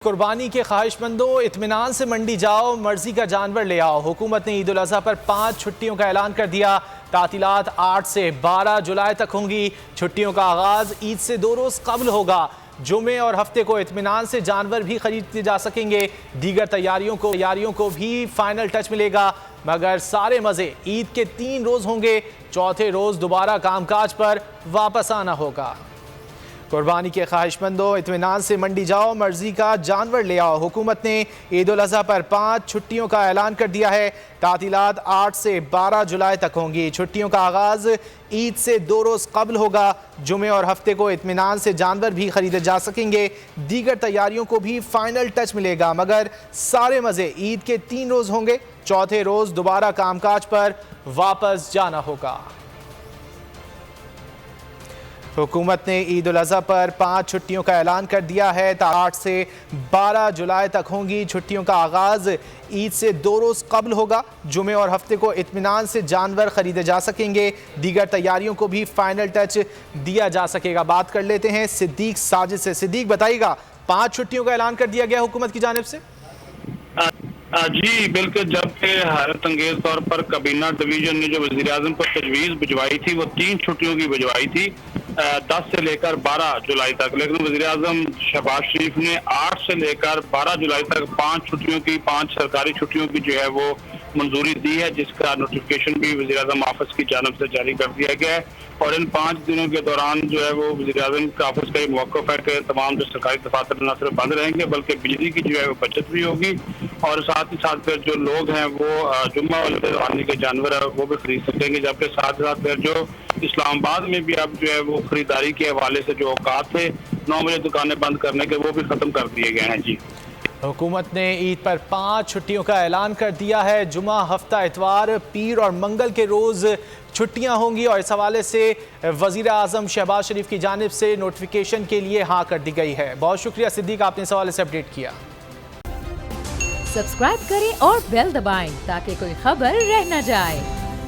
कुर्बानी के ख्वाहिशमंदों इत्मीनान से मंडी जाओ, मर्जी का जानवर ले आओ। हुकूमत ने ईद उल अज़हा पर 5 छुट्टियों का ऐलान कर दिया। तातीलात 8 से 12 जुलाई तक होंगी। छुट्टियों का आगाज ईद से 2 रोज कबल होगा। जुमे और हफ्ते को इत्मीनान से जानवर भी खरीदे जा सकेंगे। दीगर तैयारियों को भी फाइनल टच मिलेगा, मगर सारे मजे ईद के 3 रोज होंगे। चौथे रोज दोबारा कामकाज पर वापस आना होगा। कुर्बानी के ख्वाहिशमंदों इत्मीनान से मंडी जाओ, मर्जी का जानवर ले आओ। हुकूमत ने ईद उल अज़हा पर 5 छुट्टियों का ऐलान कर दिया है। तातीलात 8 से 12 जुलाई तक होंगी। छुट्टियों का आगाज ईद से 2 रोज कबल होगा। जुमे और हफ्ते को इत्मीनान से जानवर भी खरीदे जा सकेंगे। दीगर तैयारियों को भी फाइनल टच मिलेगा, मगर सारे मजे ईद के 3 रोज होंगे। चौथे रोज दोबारा कामकाज पर वापस जाना होगा। हुकूमत ने ईद उल अज़हा पर 5 छुट्टियों का ऐलान कर दिया है। 8 से 12 जुलाई तक होंगी। छुट्टियों का आगाज ईद से 2 रोज कबल होगा। जुमे और हफ्ते को इत्मीनान से जानवर खरीदे जा सकेंगे। दीगर तैयारियों को भी फाइनल टच दिया जा सकेगा। बात कर लेते हैं सिद्दीक साजिद से। सिद्दीक, बताइएगा, 5 छुट्टियों का ऐलान कर दिया गया हुकूमत की जानिब से। जी बिल्कुल, जबकि हैरत अंगेज तौर पर काबीना डिवीजन ने जो वज़ीर आज़म को तजवीज़ भिजवाई थी वो 3 छुट्टियों की भिजवाई थी, 10 से लेकर 12 जुलाई तक। लेकिन वज़ीर आज़म शहबाज शरीफ ने 8 से लेकर 12 जुलाई तक 5 छुट्टियों की, 5 सरकारी छुट्टियों की जो है वो मंजूरी दी है, जिसका नोटिफिकेशन भी वज़ीर आज़म ऑफिस की जानिब से जारी कर दिया गया है। और इन 5 दिनों के दौरान जो है वो वज़ीर आज़म का ऑफिस का ये मौक़िफ़ है कि तमाम जो सरकारी दफातर न सिर्फ बंद रहेंगे बल्कि बिजली की जो है वो बचत भी होगी। और साथ ही साथ फिर जो लोग हैं वो जुम्मा वाले के जानवर है वो भी खरीद सकेंगे। जबकि साथ ही साथ फिर जो इस्लामाबाद में भी अब जो है वो खरीदारी के हवाले से जो औकात थे 9 बजे दुकानें बंद करने के, वो भी खत्म कर दिए गए हैं। जी, हुकूमत ने ईद पर 5 छुट्टियों का ऐलान कर दिया है। जुमा, हफ्ता, इतवार, पीर और मंगल के रोज छुट्टियां होंगी। और इस हवाले से वज़ीर आज़म शहबाज शरीफ की जानिब से नोटिफिकेशन के लिए हाँ कर दी गई है। बहुत शुक्रिया सिद्दीक, आपने इस हवाले से अपडेट किया। सब्सक्राइब करें और बेल दबाएं ताकि कोई खबर रह न जाए।